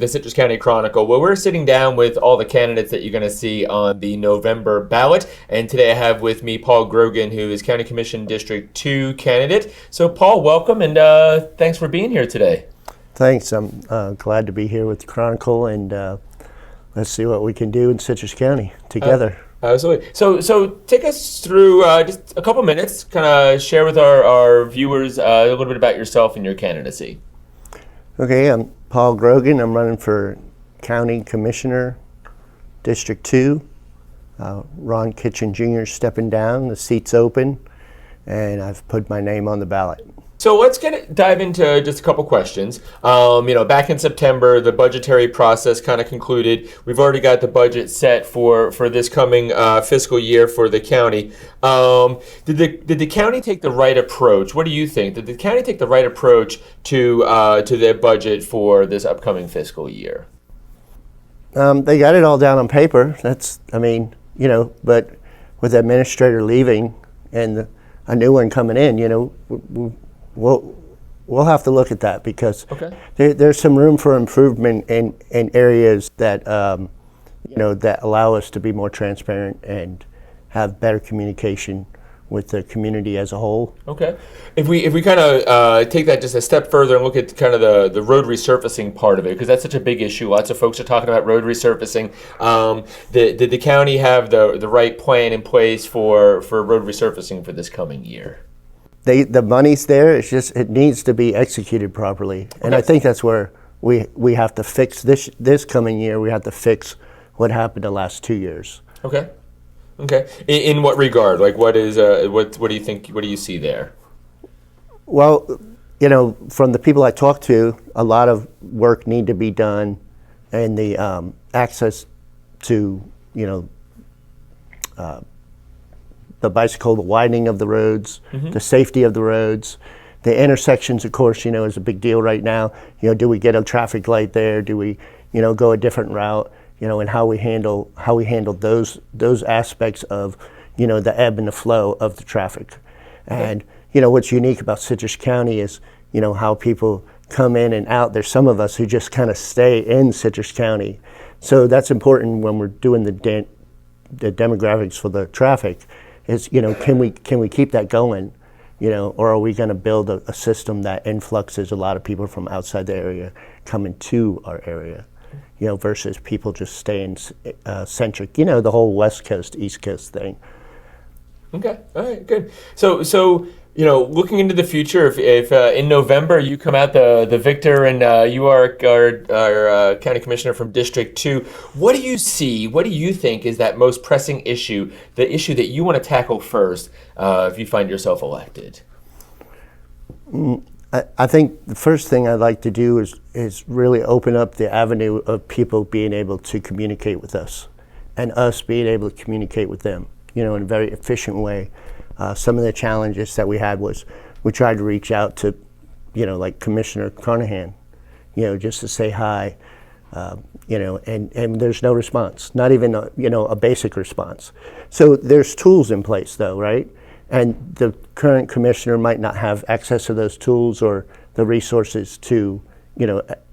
the Citrus County Chronicle, where we're sitting down with all the candidates that you're going to see on the November ballot. And today I have with me Paul Grogan, who is County Commission District 2 candidate. So Paul, welcome, and thanks for being here today. Thanks. I'm glad to be here with the Chronicle, and let's see what we can do in Citrus County together. Absolutely. So take us through just a couple minutes, kind of share with our viewers a little bit about yourself and your candidacy. Okay, I'm Paul Grogan. I'm running for County Commissioner, District 2. Ron Kitchen Jr. stepping down, the seat's open, and I've put my name on the ballot. So let's dive into just a couple questions. Back in September, the budgetary process kind of concluded. We've already got the budget set for this coming fiscal year for the county. Did the county take the right approach? What do you think? Did the county take the right approach to their budget for this upcoming fiscal year? They got it all down on paper. But with the administrator leaving and a new one coming in, We'll have to look at that because there's some room for improvement in areas that that allow us to be more transparent and have better communication with the community as a whole. Okay. If we kind of take that just a step further and look at kind of the road resurfacing part of it, because that's such a big issue. Lots of folks are talking about road resurfacing. Did the county have the right plan in place for road resurfacing for this coming year? The money's there. It's just it needs to be executed properly, and I think that's where we have to fix this coming year. We have to fix what happened the last 2 years. Okay. In what regard? Like, what is what do you think? What do you see there? Well, from the people I talk to, a lot of work need to be done, and the access to the bicycle, the widening of the roads, the safety of the roads, the intersections, of course, is a big deal right now. Do we get a traffic light there? Do we, go a different route? And how we handle those aspects of, the ebb and the flow of the traffic. And what's unique about Citrus County is, how people come in and out. There's some of us who just kind of stay in Citrus County, so that's important when we're doing the demographics for the traffic. Is can we keep that going, or are we going to build a system that influxes a lot of people from outside the area coming to our area, versus people just staying centric, the whole West Coast, East Coast thing. Okay, all right, good. So looking into the future, if in November you come out the victor and you are our county commissioner from District 2, what do you see? What do you think is that most pressing issue, the issue that you want to tackle first if you find yourself elected? I think the first thing I'd like to do is really open up the avenue of people being able to communicate with us and us being able to communicate with them, in a very efficient way. Some of the challenges that we had was we tried to reach out to, like Commissioner Carnahan, just to say hi, and there's no response, not even a basic response. So there's tools in place though, right? And the current commissioner might not have access to those tools or the resources to,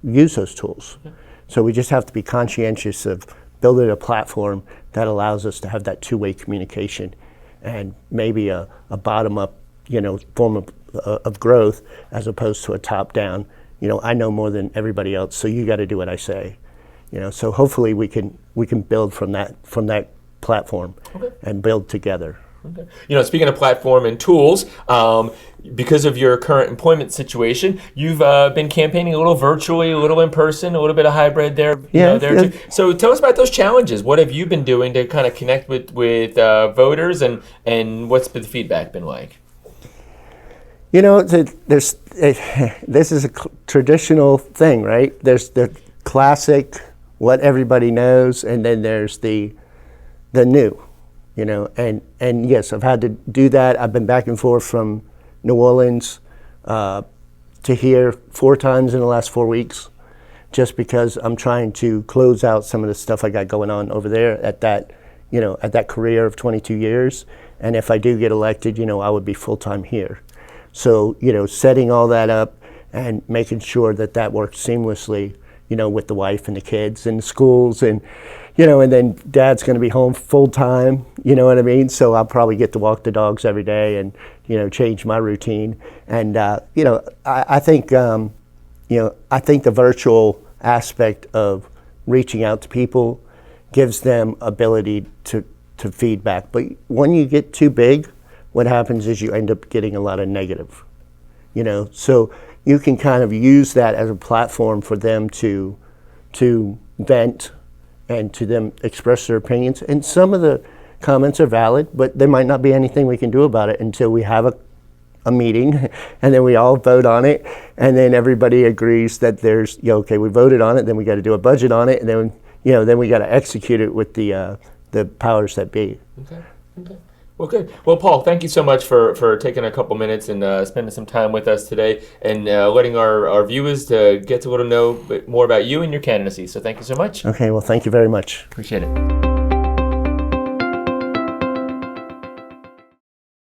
use those tools. So we just have to be conscientious of building a platform that allows us to have that two-way communication and maybe a bottom-up, form of growth as opposed to a top-down. I know more than everybody else, so you got to do what I say. So hopefully we can build from that platform and build together. Okay. Speaking of platform and tools, because of your current employment situation, you've been campaigning a little virtually, a little in person, a little bit of hybrid there. Too. So tell us about those challenges. What have you been doing to kind of connect with voters, and what's the feedback been like? This is a traditional thing, right? There's the classic, what everybody knows, and then there's the new. And yes, I've had to do that. I've been back and forth from New Orleans to here 4 times in the last 4 weeks, just because I'm trying to close out some of the stuff I got going on over there at that career of 22 years. And if I do get elected, I would be full-time here. So, setting all that up and making sure that works seamlessly, with the wife and the kids and the schools and, and then dad's going to be home full time, you know what I mean? So I'll probably get to walk the dogs every day and, change my routine. And, I think, I think the virtual aspect of reaching out to people gives them ability to feedback. But when you get too big, what happens is you end up getting a lot of negative, so you can kind of use that as a platform for them to vent and to them express their opinions. And some of the comments are valid, but there might not be anything we can do about it until we have a meeting and then we all vote on it, and then everybody agrees that there's, okay, we voted on it, then we got to do a budget on it, and then, then we got to execute it with the powers that be. Okay. Well, good. Well, Paul, thank you so much for taking a couple minutes and spending some time with us today and letting our viewers to get to know a bit more about you and your candidacy. So thank you so much. Okay, well, thank you very much. Appreciate it.